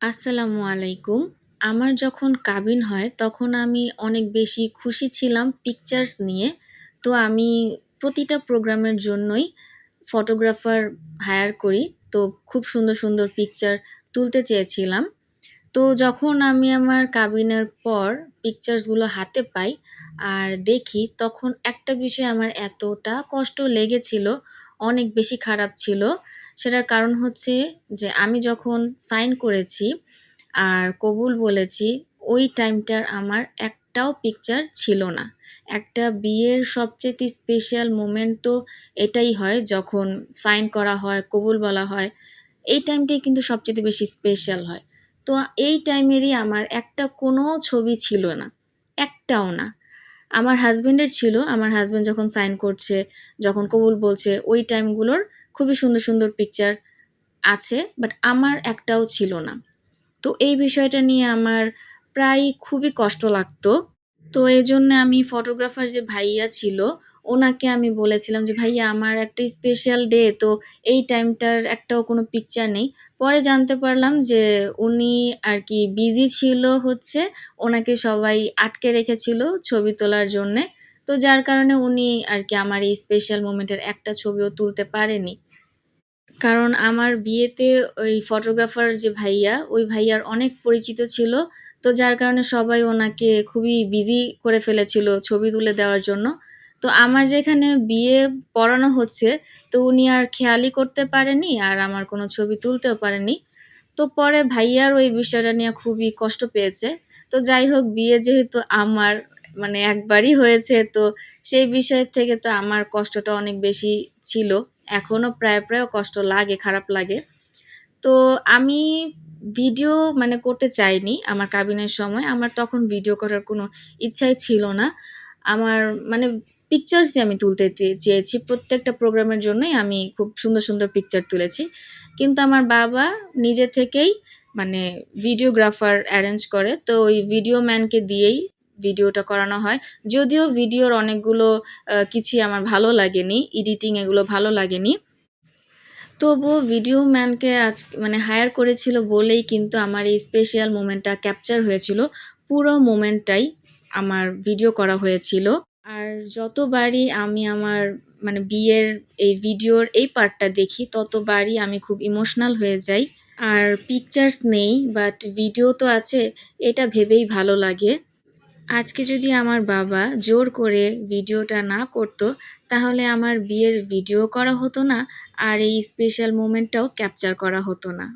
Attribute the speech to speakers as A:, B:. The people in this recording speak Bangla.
A: আসসালামু আলাইকুম। আমার যখন কাবিন হয় তখন আমি অনেক বেশি খুশি ছিলাম পিকচার্স নিয়ে। তো আমি প্রতিটা প্রোগ্রামের জন্যই ফটোগ্রাফার হায়ার করি। তো খুব সুন্দর, সুন্দর পিকচার তুলতে চেয়েছিলাম। তো যখন আমি আমার কাবিনের পর পিকচার্সগুলো হাতে পাই আর দেখি তখন একটা বিষয় আমার এতটা কষ্ট লেগেছিল, অনেক বেশি খারাপ ছিল। সেটার কারণ হচ্ছে যে আমি যখন সাইন করেছি আর কবুল বলেছি, ওই টাইমটার আমার একটাও পিকচার ছিল না। একটা বিয়ের সবচাইতে স্পেশাল মোমেন্ট তো এটাই হয় যখন সাইন করা হয়, কবুল বলা হয়। এই টাইমটাই কিন্তু সবচাইতে বেশি স্পেশাল হয়। তো এই টাইমেরই আমার একটা কোনো ছবি ছিল না। একটাও না। আমার হাসব্যান্ডের ছিল। আমার হাসব্যান্ড যখন সাইন করছে, যখন কবুল বলছে, ওই টাইমগুলোর খুবই সুন্দর, সুন্দর পিকচার আছে। বাট আমার একটাও ছিল না। তো এই বিষয়টা নিয়ে আমার প্রায় খুবই কষ্ট লাগতো। তো এজন্য আমি ফটোগ্রাফার যে ভাইয়া ছিল, ওনাকে আমি বলেছিলাম যে, "ভাইয়া আমার একটা স্পেশাল ডে তো এই টাইমটার একটাও কোনো পিকচার নেই।" পরে জানতে পারলাম যে উনি আরকি বিজি ছিল হচ্ছে, ওনাকে সবাই আটকে রেখেছিল ছবি তোলার জন্যে। তো যার কারণে উনি আরকি আমার এই স্পেশাল মোমেন্টের একটা ছবিও তুলতে পারেনি। কারণ আমার বিয়েতে ওই ফটোগ্রাফার যে ভাইয়া, ওই ভাইয়ার অনেক পরিচিত ছিল। তো যার কারণে সবাই ওনাকে খুবই বিজি করে ফেলেছিল ছবি তুলে দেওয়ার জন্য। তো আমার যেখানে বিয়ে পড়ানো হচ্ছে, তো উনি আর খেয়ালই করতে পারেনি আর আমার কোনো ছবি তুলতেও পারেনি। তো পরে ভাইয়ার ওই বিষয়টা নিয়ে খুবই কষ্ট পেয়েছে। তো যাই হোক বিয়ে যেহেতু আমার মানে একবারই হয়েছে তো সেই বিষয় থেকে তো আমার কষ্টটা অনেক বেশি ছিল। এখনো প্রায়, প্রায় কষ্ট লাগে, খারাপ লাগে। তো আমি ভিডিও মানে করতে চাইনি আমার কাবিনের সময়। আমার তখন ভিডিও করার কোনো ইচ্ছাই ছিল না। আমার মানে পিকচার্সই আমি তুলতে চেয়েছি। প্রত্যেকটা প্রোগ্রামের জন্যই আমি খুব সুন্দর, সুন্দর পিকচার তুলেছি। কিন্তু আমার বাবা নিজে থেকেই মানে ভিডিওগ্রাফার এরেঞ্জ করে। তো ওই ভিডিও ম্যানকে দিয়েই ভিডিওটা করানো হয়। যদিও ভিডিওর অনেকগুলো কিছুই আমার ভালো লাগেনি। এডিটিং এগুলো ভালো লাগেনি। তবুও ভিডিও ম্যানকে মানে হায়ার করেছিল বলেই কিন্তু আমার এই স্পেশাল মোমেন্টটা ক্যাপচার হয়েছিল। পুরো মোমেন্টটাই আমার ভিডিও করা হয়েছিল। আর যতবারই আমি আমার মানে বিয়ের এই ভিডিওর এই পার্টটা দেখি, ততবারই আমি খুব ইমোশনাল হয়ে যাই। আর পিকচার্স নেই বাট ভিডিও তো আছে, এটা ভেবেই ভালো লাগে। আজকে যদি আমার বাবা জোর করে ভিডিওটা না করতো, তাহলে আমার বিয়ের ভিডিও করা হতো না আর এই স্পেশাল মোমেন্টটাও ক্যাপচার করা হতো না।